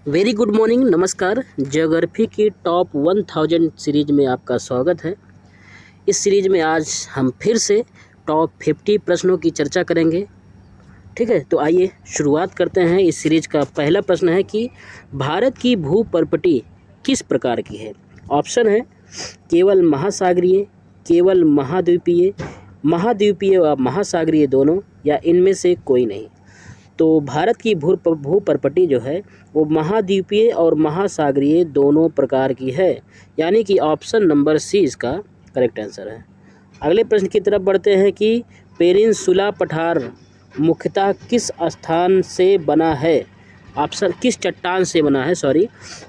Very good morning, नमस्कार। Geography की top 1000 series में आपका स्वागत है। इस सीरीज में आज हम फिर से टॉप 50 प्रश्नों की चर्चा करेंगे। ठीक है, तो आइए शुरुआत करते हैं। इस सीरीज का पहला प्रश्न है कि भारत की भूप्रकृति किस प्रकार की है। ऑप्शन है केवल महासागरीय, केवल महाद्वीपीय, महाद्वीपीय व महासागरीय दोनों, या इनमें से कोई नहीं। तो भारत की भूप्रकृति जो है वो महाद्वीपीय और महासागरीय दोनों प्रकार की है, यानी कि ऑप्शन नंबर सी इसका करेक्ट आंसर है। अगले प्रश्न की तरफ बढ़ते हैं कि पेनिनसुला पठार मुख्यतः किस स्थान से बना है। ऑप्शन किस चट्टान से बना है,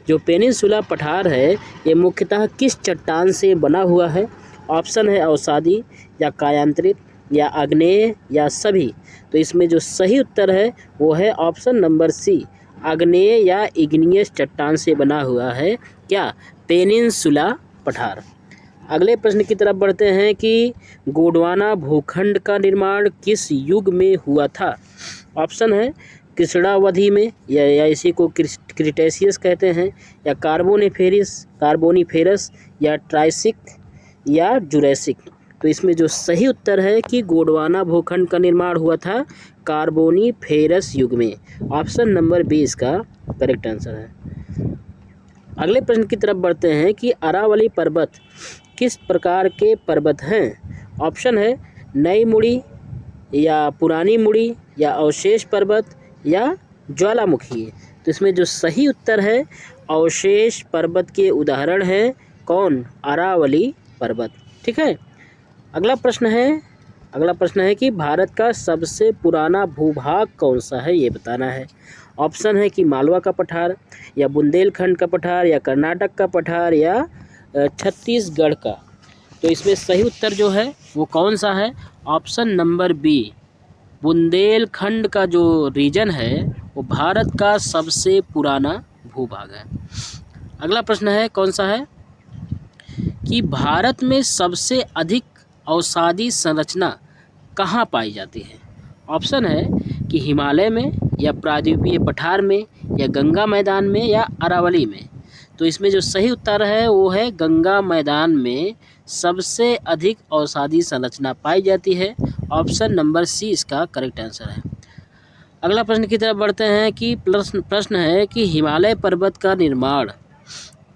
जो पेनिनसुला पठार है ये मुख्यतः किस चट्टान से बना हुआ है। ऑप्शन है अवसादी या कायांतरित या आग्नेय या सभी। तो इसमें जो सही उत्तर है वो है ऑप्शन नंबर सी, आग्नेय या इग्नियस चट्टान से बना हुआ है क्या, पेनिनसुला पठार। अगले प्रश्न की तरफ बढ़ते हैं कि गोंडवाना भूखंड का निर्माण किस युग में हुआ था। ऑप्शन है कृष्णावधि में, या इसी को क्रिटेशियस कहते हैं, या कार्बोनीफेरस, या ट्राइसिक, या जुरैसिक। तो इसमें जो सही उत्तर है कि गोंडवाना भूखंड का निर्माण हुआ था कार्बोनीफेरस युग में। ऑप्शन नंबर बी इसका करेक्ट आंसर है। अगले प्रश्न की तरफ बढ़ते हैं कि अरावली पर्वत किस प्रकार के पर्वत हैं। ऑप्शन है नई मुड़ी, या पुरानी मुड़ी, या अवशेष पर्वत, या ज्वालामुखी। तो इसमें जो सही उत्तर है अवशेष पर्वत के उदाहरण हैं कौन, अरावली पर्वत। ठीक है। अगला प्रश्न है कि भारत का सबसे पुराना भूभाग कौन सा है, ये बताना है। ऑप्शन है कि मालवा का पठार, या बुंदेलखंड का पठार, या कर्नाटक का पठार, या छत्तीसगढ़ का। तो इसमें सही उत्तर जो है वो कौन सा है, ऑप्शन नंबर बी, बुंदेलखंड का जो रीजन है वो भारत का सबसे पुराना भूभाग है। अगला प्रश्न है कौन सा है कि भारत में सबसे अधिक अवसादी संरचना कहाँ पाई जाती है। ऑप्शन है कि हिमालय में, या प्रायद्वीपीय पठार में, या गंगा मैदान में, या अरावली में। तो इसमें जो सही उत्तर है वो है गंगा मैदान में सबसे अधिक अवसादी संरचना पाई जाती है। ऑप्शन नंबर सी इसका करेक्ट आंसर है। अगला प्रश्न की तरफ बढ़ते हैं कि प्रश्न है कि हिमालय पर्वत का निर्माण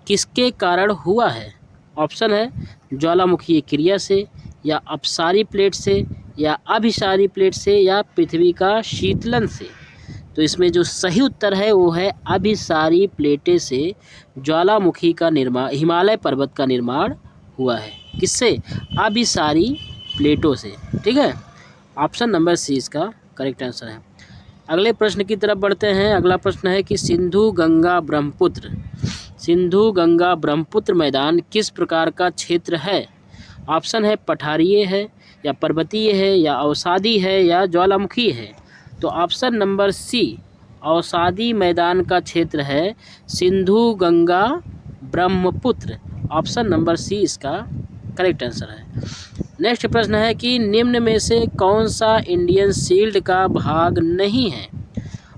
किसके कारण हुआ है। ऑप्शन है ज्वालामुखीय क्रिया से, या अपसारी प्लेट से, या अभिसारी प्लेट से, या पृथ्वी का शीतलन से। तो इसमें जो सही उत्तर है वो है अभिसारी प्लेटें से ज्वालामुखी का निर्माण, हिमालय पर्वत का निर्माण हुआ है। किससे, अभिसारी प्लेटों से। ठीक है, ऑप्शन नंबर सी इसका करेक्ट आंसर है। अगले प्रश्न की तरफ बढ़ते हैं। अगला प्रश्न है कि सिंधु गंगा ब्रह्मपुत्र मैदान किस प्रकार का क्षेत्र है। ऑप्शन है पठारीय है, या पर्वतीय है, या अवसादी है, या ज्वालामुखी है। तो ऑप्शन नंबर सी, अवसादी मैदान का क्षेत्र है Sindhu Ganga Brahmaputra. Option number C इसका करेक्ट आंसर है। नेक्स्ट प्रश्न है कि निम्न में से कौन सा इंडियन शील्ड का भाग नहीं है।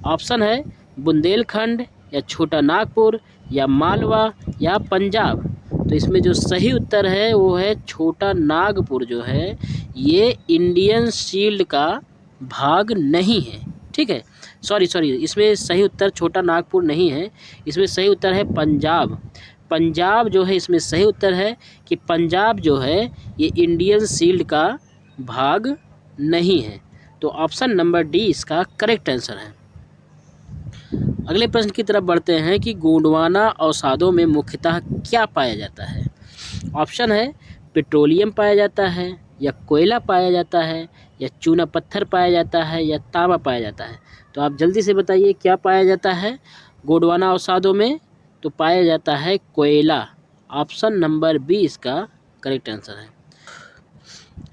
ऑप्शन है बुंदेलखंड, या छोटा नागपुर, या मालवा, या पंजाब। तो इसमें जो सही उत्तर है वो है छोटा नागपुर जो है ये इंडियन शील्ड का भाग नहीं है। ठीक है, सॉरी, इसमें सही उत्तर छोटा नागपुर नहीं है, इसमें सही उत्तर है पंजाब जो है। इसमें सही उत्तर है कि पंजाब जो है ये इंडियन शील्ड का भाग नहीं है। तो ऑप्शन नंबर डी इसका करेक्ट आंसर है। अगले प्रश्न की तरफ बढ़ते हैं कि गोंडवाना अवसादों में मुख्यतः क्या पाया जाता है। ऑप्शन है पेट्रोलियम पाया जाता है, या कोयला पाया जाता है, या चूना पत्थर पाया जाता है, या तांबा पाया जाता है। तो आप जल्दी से बताइए क्या पाया जाता है गोंडवाना अवसादों में। तो पाया जाता है कोयला। ऑप्शन नंबर बी इसका करेक्ट आंसर है।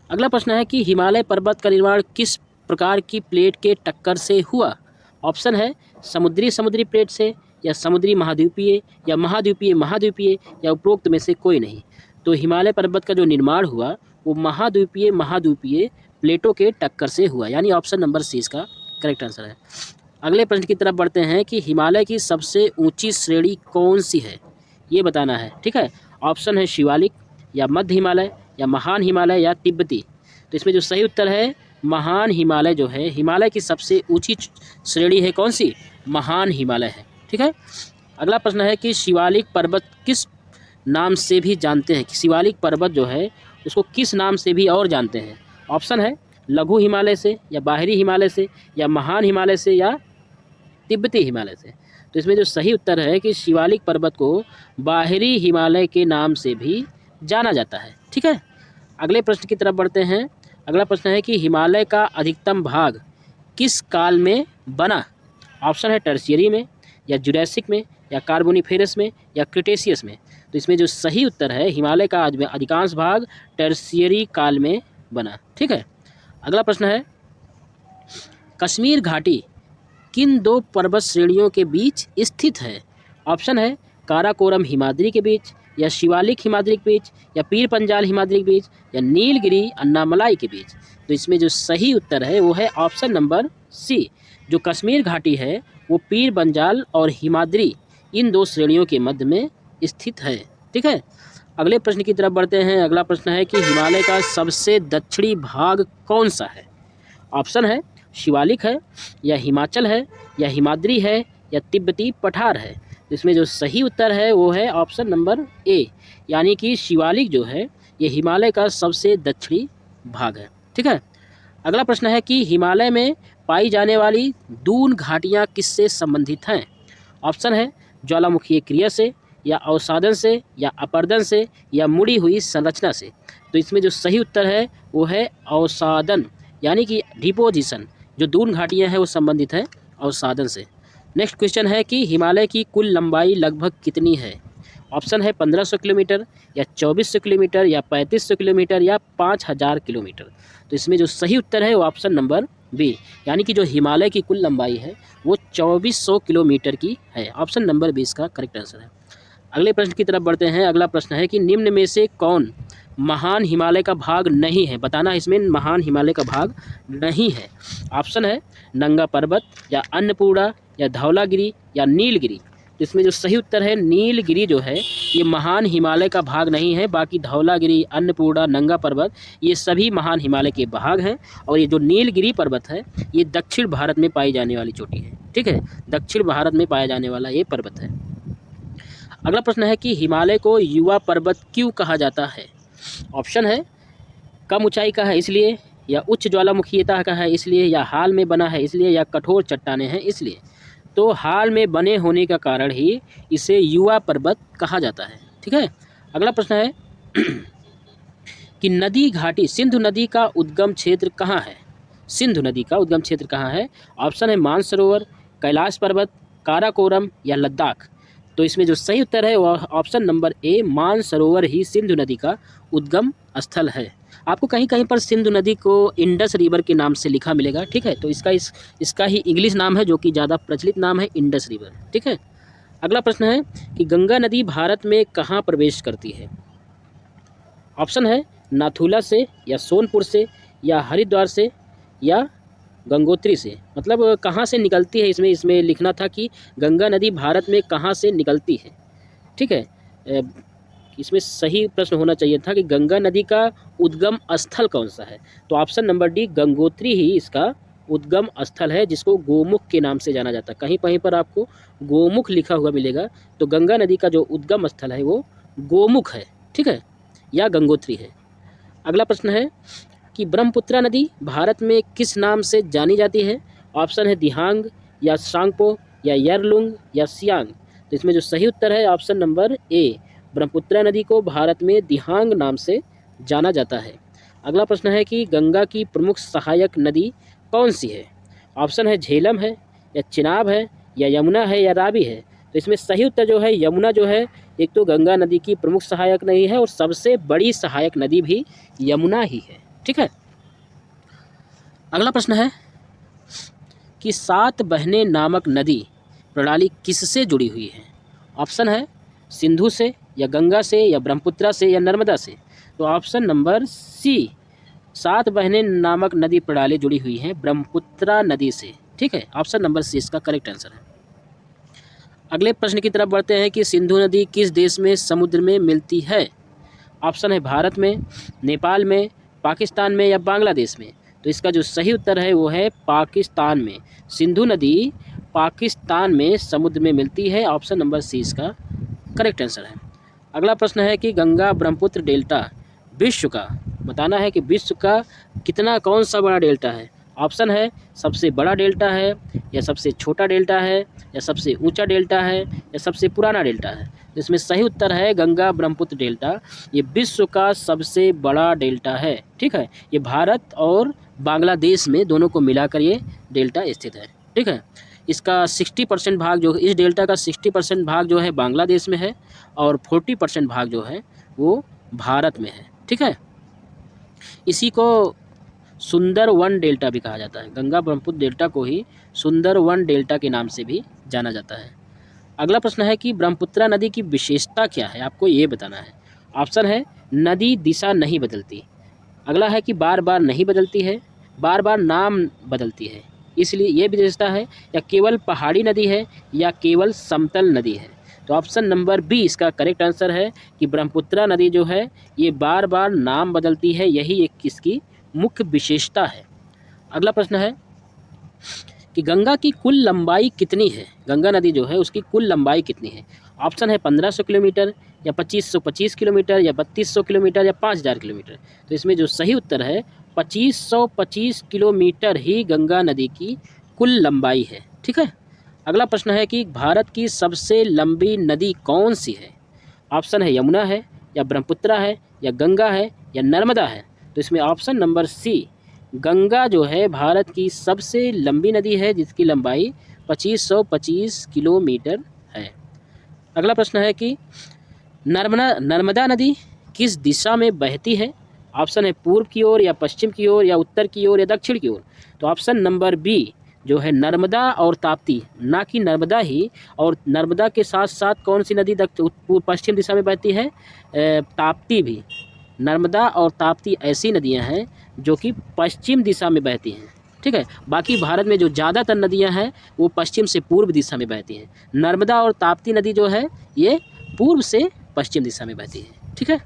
अगला प्रश्न है कि हिमालय पर्वत का निर्माण किस प्रकार की प्लेट के टक्कर से हुआ। ऑप्शन है समुद्री प्लेट से, या समुद्री महाद्वीपीय, या महाद्वीपीय, या उपरोक्त में से कोई नहीं। तो हिमालय पर्वत का जो निर्माण हुआ वो महाद्वीपीय प्लेटों के टक्कर से हुआ, यानी ऑप्शन नंबर सी इसका करेक्ट आंसर है। अगले प्रश्न की तरफ बढ़ते हैं कि हिमालय की सबसे ऊंची श्रेणी कौन सी है, ये बताना है। ठीक है, ऑप्शन है शिवालिक या मध्य हिमालय या महान हिमालय या तिब्बती। तो इसमें जो सही उत्तर है महान हिमालय जो है, हिमालय की सबसे ऊंची श्रेणी है कौन सी, महान हिमालय है। ठीक है, अगला प्रश्न है कि शिवालिक पर्वत किस नाम से भी जानते हैं, कि शिवालिक पर्वत जो है उसको किस नाम से भी और जानते हैं। ऑप्शन है लघु हिमालय से या बाहरी हिमालय से या महान हिमालय से या तिब्बती हिमालय से। तो इसमें जो सही उत्तर है कि शिवालिक पर्वत को बाहरी हिमालय के नाम से भी जाना जाता है। ठीक है, अगले प्रश्न की तरफ बढ़ते हैं। अगला प्रश्न है कि हिमालय का अधिकतम भाग किस काल में बना। ऑप्शन है टर्शियरी में या जुरैसिक में या कार्बोनिफेरस में या क्रिटेशियस में। तो इसमें जो सही उत्तर है हिमालय का अधिकांश भाग टर्शियरी काल में बना। ठीक है, अगला प्रश्न है कश्मीर घाटी किन दो पर्वत श्रेणियों के बीच स्थित है। ऑप्शन है काराकोरम हिमाद्री के बीच या शिवालिक हिमाद्री के बीच या पीर पंजाल हिमाद्री के बीच या नीलगिरी अन्नामलाई के बीच। तो इसमें जो सही उत्तर है वो है ऑप्शन नंबर सी, जो कश्मीर घाटी है वो पीर पंजाल और हिमाद्री इन दो श्रेणियों के मध्य में स्थित है। ठीक है, अगले प्रश्न की तरफ बढ़ते हैं। अगला प्रश्न है कि हिमालय का सबसे दक्षिणी भाग कौन सा है। ऑप्शन है शिवालिक है या हिमाचल है या हिमाद्री है या तिब्बती पठार है। तो इसमें जो सही उत्तर है वो है ऑप्शन नंबर ए, यानी कि शिवालिक जो है ये हिमालय का सबसे दक्षिणी भाग है। ठीक है, अगला प्रश्न है कि हिमालय में पाई जाने वाली दून घाटियाँ किससे संबंधित हैं। ऑप्शन है ज्वालामुखीय क्रिया से या अवसादन से या अपर्दन से या मुड़ी हुई संरचना से। तो इसमें जो सही उत्तर है वो है अवसादन, यानी कि डिपोजिशन। जो दून घाटियाँ हैं वो संबंधित है अवसादन से। नेक्स्ट क्वेश्चन है कि हिमालय की कुल लंबाई लगभग कितनी है। ऑप्शन है 1500 किलोमीटर या 2400 किलोमीटर या 3500 किलोमीटर या 5000 किलोमीटर। तो इसमें जो सही उत्तर है वो ऑप्शन नंबर बी, यानी कि जो हिमालय की कुल लंबाई है वो 2400 किलोमीटर की है। ऑप्शन नंबर बी इसका करेक्ट आंसर है। अगले प्रश्न की तरफ बढ़ते हैं। अगला प्रश्न है कि निम्न में से कौन महान हिमालय का भाग नहीं है, बताना इसमें महान हिमालय का भाग नहीं है। ऑप्शन है नंगा पर्वत या अन्नपूर्णा या धौलागिरी या नीलगिरी। तो इसमें जो सही उत्तर है नीलगिरी जो है ये महान हिमालय का भाग नहीं है, बाकी धौलागिरी, अन्नपूर्णा, नंगा पर्वत ये सभी महान हिमालय के भाग हैं। और ये जो नीलगिरी पर्वत है ये दक्षिण भारत में पाई जाने वाली चोटी है। ठीक है, दक्षिण भारत में पाया जाने वाला ये पर्वत है। अगला प्रश्न है कि हिमालय को युवा पर्वत क्यों कहा जाता है। ऑप्शन है कम ऊंचाई का है इसलिए, या उच्च ज्वालामुखीयता का है इसलिए, या हाल में बना है इसलिए, या कठोर चट्टानें हैं इसलिए। तो हाल में बने होने का कारण ही इसे युवा पर्वत कहा जाता है। ठीक है, अगला प्रश्न है कि नदी घाटी सिंधु नदी का उद्गम क्षेत्र कहाँ है। सिंधु नदी का उद्गम क्षेत्र कहाँ है। ऑप्शन है मानसरोवर, कैलाश पर्वत, काराकोरम या लद्दाख। तो इसमें जो सही उत्तर है वो ऑप्शन नंबर ए, मानसरोवर ही सिंधु नदी का उद्गम स्थल है। आपको कहीं कहीं पर सिंधु नदी को इंडस रिवर के नाम से लिखा मिलेगा। ठीक है, तो इसका ही इंग्लिश नाम है जो कि ज़्यादा प्रचलित नाम है इंडस रिवर। ठीक है, अगला प्रश्न है कि गंगा नदी भारत में कहाँ प्रवेश करती है। ऑप्शन है नाथुला से या सोनपुर से या हरिद्वार से या गंगोत्री से। मतलब कहाँ से निकलती है, इसमें लिखना था कि गंगा नदी भारत में कहाँ से निकलती है। ठीक है, इसमें सही प्रश्न होना चाहिए था कि गंगा नदी का उद्गम स्थल कौन सा है। तो ऑप्शन नंबर डी गंगोत्री ही इसका उद्गम स्थल है, जिसको गोमुख के नाम से जाना जाता है। कहीं कहीं पर आपको गोमुख लिखा हुआ मिलेगा, तो गंगा नदी का जो उद्गम स्थल है वो गोमुख है। ठीक है, या गंगोत्री है। अगला प्रश्न है कि ब्रह्मपुत्रा नदी भारत में किस नाम से जानी जाती है। ऑप्शन है दिहांग या सांगपो या यरलुंग या सियांग। तो इसमें जो सही उत्तर है ऑप्शन नंबर ए, ब्रह्मपुत्रा नदी को भारत में दिहांग नाम से जाना जाता है। अगला प्रश्न है कि गंगा की प्रमुख सहायक नदी कौन सी है। ऑप्शन है झेलम है या चिनाब है या यमुना है या रावी है। तो इसमें सही उत्तर जो है यमुना जो है, एक तो गंगा नदी की प्रमुख सहायक नदी है और सबसे बड़ी सहायक नदी भी यमुना ही है। ठीक है, अगला प्रश्न है कि सात बहनें नामक नदी प्रणाली किससे जुड़ी हुई है। ऑप्शन है सिंधु से या गंगा से या ब्रह्मपुत्रा से या नर्मदा से। तो ऑप्शन नंबर सी, सात बहनें नामक नदी प्रणाली जुड़ी हुई है ब्रह्मपुत्रा नदी से। ठीक है, ऑप्शन नंबर सी इसका करेक्ट आंसर है। अगले प्रश्न की तरफ बढ़ते हैं कि सिंधु नदी किस देश में समुद्र में मिलती है। ऑप्शन है भारत में, नेपाल में, पाकिस्तान में या बांग्लादेश में। तो इसका जो सही उत्तर है वो है पाकिस्तान में। सिंधु नदी पाकिस्तान में समुद्र में मिलती है। ऑप्शन नंबर सी इसका करेक्ट आंसर है। अगला प्रश्न है कि गंगा ब्रह्मपुत्र डेल्टा विश्व का, बताना है कि विश्व का कितना कौन सा बड़ा डेल्टा है। ऑप्शन है सबसे बड़ा डेल्टा है, या सबसे छोटा डेल्टा है, या सबसे ऊंचा डेल्टा है, या सबसे पुराना डेल्टा है। तो इसमें सही उत्तर है गंगा ब्रह्मपुत्र डेल्टा। ये विश्व का सबसे बड़ा डेल्टा है। ठीक है, ये भारत और बांग्लादेश में दोनों को मिलाकर ये डेल्टा स्थित है। ठीक है, इसका 60% भाग जो, इस डेल्टा का 60% भाग जो है बांग्लादेश में है और 40% भाग जो है वो भारत में है। ठीक है, इसी को सुंदरवन डेल्टा भी कहा जाता है। गंगा ब्रह्मपुत्र डेल्टा को ही सुंदरवन डेल्टा के नाम से भी जाना जाता है। अगला प्रश्न है कि ब्रह्मपुत्र नदी की विशेषता क्या है, आपको ये बताना है। ऑप्शन है नदी दिशा नहीं बदलती। अगला है कि बार बार नहीं बदलती है, बार बार नाम बदलती है, इसलिए ये विशेषता है, या केवल पहाड़ी नदी है, या केवल समतल नदी है। तो ऑप्शन नंबर बी इसका करेक्ट आंसर है कि ब्रह्मपुत्र नदी जो है ये बार बार नाम बदलती है, यही एक इसकी मुख्य विशेषता है। अगला प्रश्न है कि गंगा की कुल लंबाई कितनी है। गंगा नदी जो है उसकी कुल लंबाई कितनी है। ऑप्शन है 1500 किलोमीटर, या 2525 किलोमीटर, या 3200 किलोमीटर, या 5000 किलोमीटर। तो इसमें जो सही उत्तर है 2525 किलोमीटर ही गंगा नदी की कुल लंबाई है। ठीक है, अगला प्रश्न है कि भारत की सबसे लंबी नदी कौन सी है। ऑप्शन है यमुना है, या ब्रह्मपुत्र है, या गंगा है, या नर्मदा है। तो इसमें ऑप्शन नंबर सी गंगा जो है भारत की सबसे लंबी नदी है, जिसकी लंबाई 2525 किलोमीटर है। अगला प्रश्न है कि नर्मदा नदी किस दिशा में बहती है। ऑप्शन है पूर्व की ओर, या पश्चिम की ओर, या उत्तर की ओर, या दक्षिण की ओर। तो ऑप्शन नंबर बी जो है नर्मदा और ताप्ती, ना कि नर्मदा ही, और नर्मदा के साथ साथ कौन सी नदी पश्चिम दिशा में बहती है, ताप्ती भी। नर्मदा और ताप्ती ऐसी नदियां हैं जो कि पश्चिम दिशा में बहती हैं। ठीक है, बाकी भारत में जो ज़्यादातर नदियां हैं वो पश्चिम से पूर्व दिशा में बहती हैं। नर्मदा और ताप्ती नदी जो है ये पूर्व से पश्चिम दिशा में बहती है। ठीक है,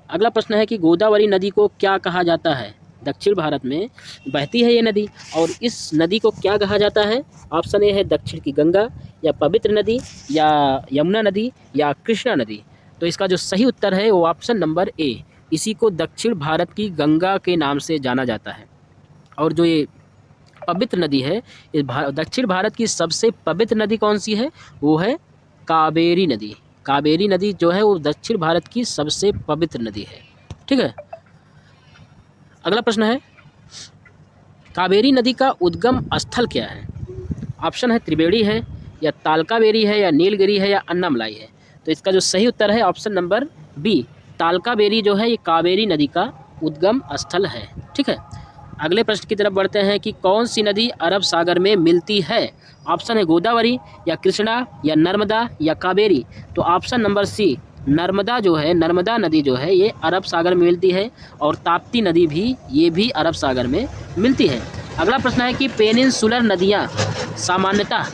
अगला प्रश्न है कि गोदावरी नदी को क्या कहा जाता है। दक्षिण भारत में बहती है ये नदी, और इस नदी को क्या कहा जाता है। ऑप्शन ए है दक्षिण की गंगा, या पवित्र नदी, या यमुना नदी, या कृष्णा नदी। तो इसका जो सही उत्तर है वो ऑप्शन नंबर ए, इसी को दक्षिण भारत की गंगा के नाम से जाना जाता है। और जो ये पवित्र नदी है, इस दक्षिण भारत की सबसे पवित्र नदी कौन सी है, वो है कावेरी नदी। कावेरी नदी जो है वो दक्षिण भारत की सबसे पवित्र नदी है। ठीक है, अगला प्रश्न है कावेरी नदी का उद्गम स्थल क्या है। ऑप्शन है त्रिवेणी है, या तालकावेरी है, या नीलगिरी है, या अन्नामलाई है। तो इसका जो सही उत्तर है ऑप्शन नंबर बी, तालकावेरी जो है ये कावेरी नदी का उद्गम स्थल है। ठीक है, अगले प्रश्न की तरफ बढ़ते हैं कि कौन सी नदी अरब सागर में मिलती है। ऑप्शन है गोदावरी, या कृष्णा, या नर्मदा, या कावेरी। तो ऑप्शन नंबर सी नर्मदा जो है, नर्मदा नदी जो है ये अरब सागर में मिलती है, और ताप्ती नदी भी, ये भी अरब सागर में मिलती है। अगला प्रश्न है कि पेनिनसुलर नदियाँ सामान्यतः,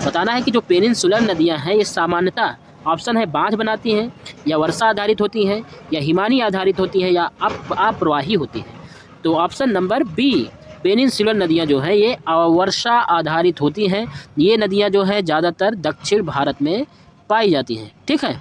बताना है कि जो पेनिनसुलर नदियाँ हैं ये सामान्यतः ऑप्शन है बांध बनाती हैं, या वर्षा आधारित होती हैं, या हिमानी आधारित होती हैं, या अप्रवाही होती हैं। तो ऑप्शन नंबर बी पेनिनसुलर नदियां जो हैं ये वर्षा आधारित होती हैं। ये नदियां जो है ज़्यादातर दक्षिण भारत में पाई जाती हैं। ठीक है,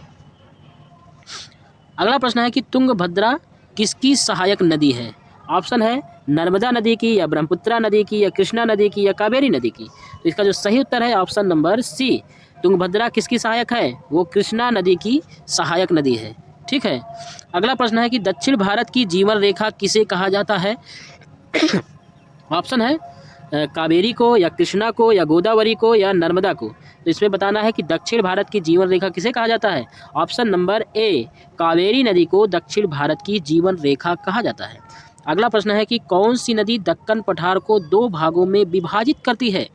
अगला प्रश्न है कि तुंगभद्रा किसकी सहायक नदी है। ऑप्शन है नर्मदा नदी की, या ब्रह्मपुत्र नदी की, या कृष्णा नदी की, या कावेरी नदी की। तो इसका जो सही उत्तर है ऑप्शन नंबर सी तुंगभद्रा किसकी सहायक है, वो कृष्णा नदी की सहायक नदी है। ठीक है, अगला प्रश्न है कि दक्षिण भारत की जीवन रेखा किसे कहा जाता है। ऑप्शन है कावेरी को, या कृष्णा को, या गोदावरी को, या नर्मदा को। तो इसमें बताना है कि दक्षिण भारत की जीवन रेखा किसे कहा जाता है। ऑप्शन नंबर ए कावेरी नदी को दक्षिण भारत की जीवन रेखा कहा जाता है। अगला प्रश्न है कि कौन सी नदी दक्कन पठार को 2 भागों में विभाजित करती है?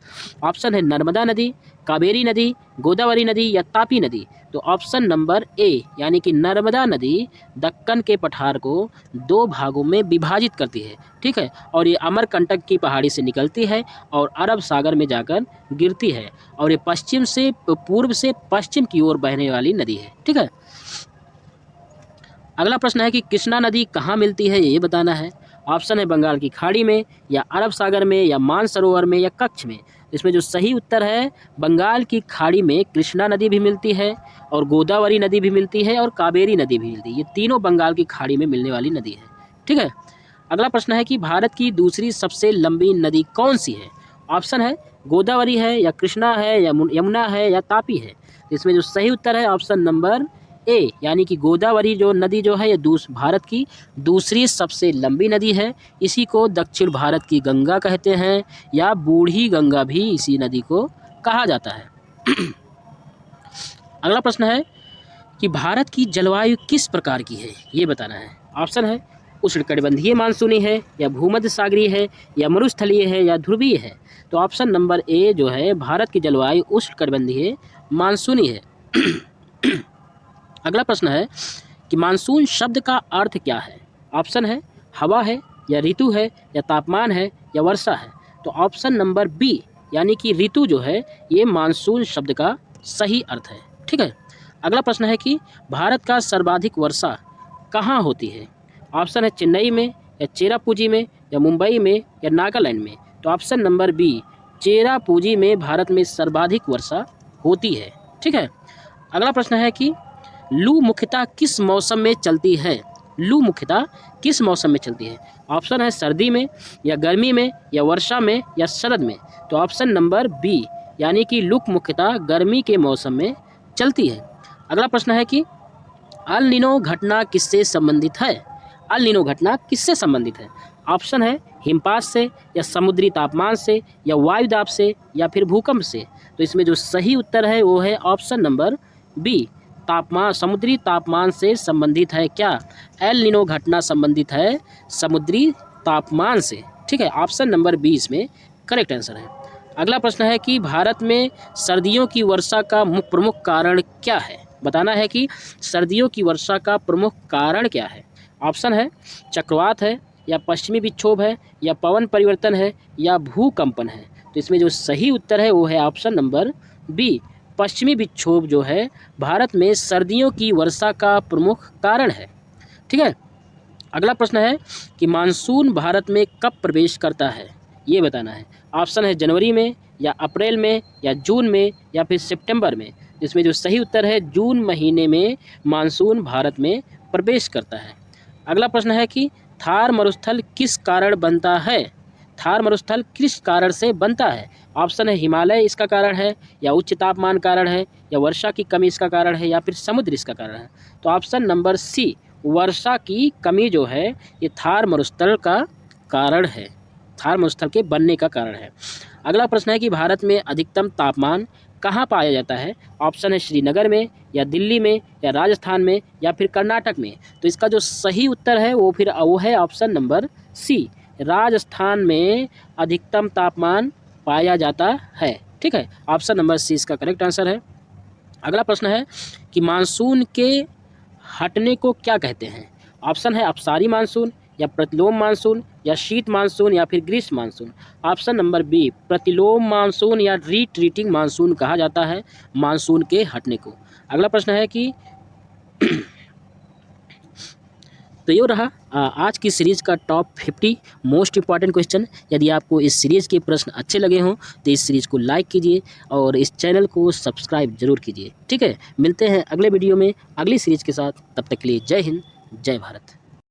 ऑप्शन है नर्मदा नदी, कावेरी नदी, गोदावरी नदी या तापी नदी। तो ऑप्शन नंबर ए यानी कि नर्मदा नदी दक्कन के पठार को 2 भागों में विभाजित करती है, ठीक है। और ये अमरकंटक की पहाड़ी से निकलती है और अरब सागर में जाकर गिरती है, और ये पूर्व से पश्चिम की ओर बहने वाली नदी है, ठीक है। अगला प्रश्न है कि कृष्णा नदी कहाँ मिलती है, ये बताना है। ऑप्शन है बंगाल की खाड़ी में, या अरब सागर में, या मानसरोवर में, या कच्छ में। इसमें जो सही उत्तर है, बंगाल की खाड़ी में कृष्णा नदी भी मिलती है, और गोदावरी नदी भी मिलती है, और कावेरी नदी भी मिलती है। ये तीनों बंगाल की खाड़ी में मिलने वाली नदी है, ठीक है। अगला प्रश्न है कि भारत की दूसरी सबसे लंबी नदी कौन सी है? ऑप्शन है गोदावरी है, या कृष्णा है, या यमुना है, या तापी है। इसमें जो सही उत्तर है ऑप्शन नंबर ए यानी कि गोदावरी जो नदी जो है ये भारत की दूसरी सबसे लंबी नदी है। इसी को दक्षिण भारत की गंगा कहते हैं, या बूढ़ी गंगा भी इसी नदी को कहा जाता है। अगला प्रश्न है कि भारत की जलवायु किस प्रकार की है, ये बताना है। ऑप्शन है उष्णकटिबंधीय मानसूनी है, या भूमध्य सागरीय है, या मरुस्थलीय है, या ध्रुवीय है। तो ऑप्शन नंबर ए जो है, भारत की जलवायु उष्णकटिबंधीय मानसूनी है। अगला प्रश्न है कि मानसून शब्द का अर्थ क्या है? ऑप्शन है हवा है, या ऋतु है, या तापमान है, या वर्षा है। तो ऑप्शन नंबर बी यानी कि ऋतु जो है ये मानसून शब्द का सही अर्थ है, ठीक है। अगला प्रश्न है कि भारत का सर्वाधिक वर्षा कहाँ होती है? ऑप्शन है चेन्नई में, या चेरापूंजी में, या मुंबई में, या नागालैंड में। तो ऑप्शन नंबर बी चेरापूंजी में भारत में सर्वाधिक वर्षा होती है, ठीक है। अगला प्रश्न है कि लू मुख्यतः किस मौसम में चलती है? लू मुख्यतः किस मौसम में चलती है? ऑप्शन है सर्दी में, या गर्मी में, या वर्षा में, या शरद में। तो ऑप्शन नंबर बी यानी कि लू मुख्यतः गर्मी के मौसम में चलती है। अगला प्रश्न है कि अल नीनो घटना किससे संबंधित है? अल नीनो घटना किससे संबंधित है? ऑप्शन है हिमपात से, या समुद्री तापमान से, या वायुदाब से, या फिर भूकंप से। तो इसमें जो सही उत्तर है वो है ऑप्शन नंबर बी समुद्री तापमान से संबंधित है। क्या एल नीनो घटना संबंधित है समुद्री तापमान से, ठीक है। ऑप्शन नंबर 20 में करेक्ट आंसर है। अगला प्रश्न है कि भारत में सर्दियों की वर्षा का प्रमुख कारण क्या है? बताना है कि सर्दियों की वर्षा का प्रमुख कारण क्या है। ऑप्शन है चक्रवात है, या पश्चिमी विक्षोभ है, या पवन परिवर्तन है, या भूकंपन है। तो इसमें जो सही उत्तर है वो है ऑप्शन नंबर बी पश्चिमी विक्षोभ जो है भारत में सर्दियों की वर्षा का प्रमुख कारण है, ठीक है। अगला प्रश्न है कि मानसून भारत में कब प्रवेश करता है, ये बताना है। ऑप्शन है जनवरी में, या अप्रैल में, या जून में, या फिर सितंबर में। जिसमें जो सही उत्तर है जून महीने में मानसून भारत में प्रवेश करता है। अगला प्रश्न है कि थार मरुस्थल किस कारण बनता है? थार मरुस्थल किस कारण से बनता है? ऑप्शन है हिमालय इसका कारण है, या उच्च तापमान कारण है, या वर्षा की कमी इसका कारण है, या फिर समुद्र इसका कारण है। तो ऑप्शन नंबर सी वर्षा की कमी जो है ये थार मरुस्थल का कारण है, थार मरुस्थल के बनने का कारण है। अगला प्रश्न है कि भारत में अधिकतम तापमान कहाँ पाया जाता है? ऑप्शन है श्रीनगर में, या दिल्ली में, या राजस्थान में, या फिर कर्नाटक में। तो इसका जो सही उत्तर है वो है ऑप्शन नंबर सी राजस्थान में अधिकतम तापमान पाया जाता है, ठीक है। ऑप्शन नंबर सी इसका करेक्ट आंसर है। अगला प्रश्न है कि मानसून के हटने को क्या कहते हैं? ऑप्शन है अपसारी मानसून, या प्रतिलोम मानसून, या शीत मानसून, या फिर ग्रीष्म मानसून। ऑप्शन नंबर बी प्रतिलोम मानसून या रिट्रीटिंग मानसून कहा जाता है मानसून के हटने को। अगला प्रश्न है कि तो ये रहा आज की सीरीज़ का टॉप 50 मोस्ट इंपॉर्टेंट क्वेश्चन। यदि आपको इस सीरीज़ के प्रश्न अच्छे लगे हों तो इस सीरीज़ को लाइक कीजिए और इस चैनल को सब्सक्राइब जरूर कीजिए, ठीक है। मिलते हैं अगले वीडियो में अगली सीरीज़ के साथ, तब तक के लिए जय हिंद, जय भारत।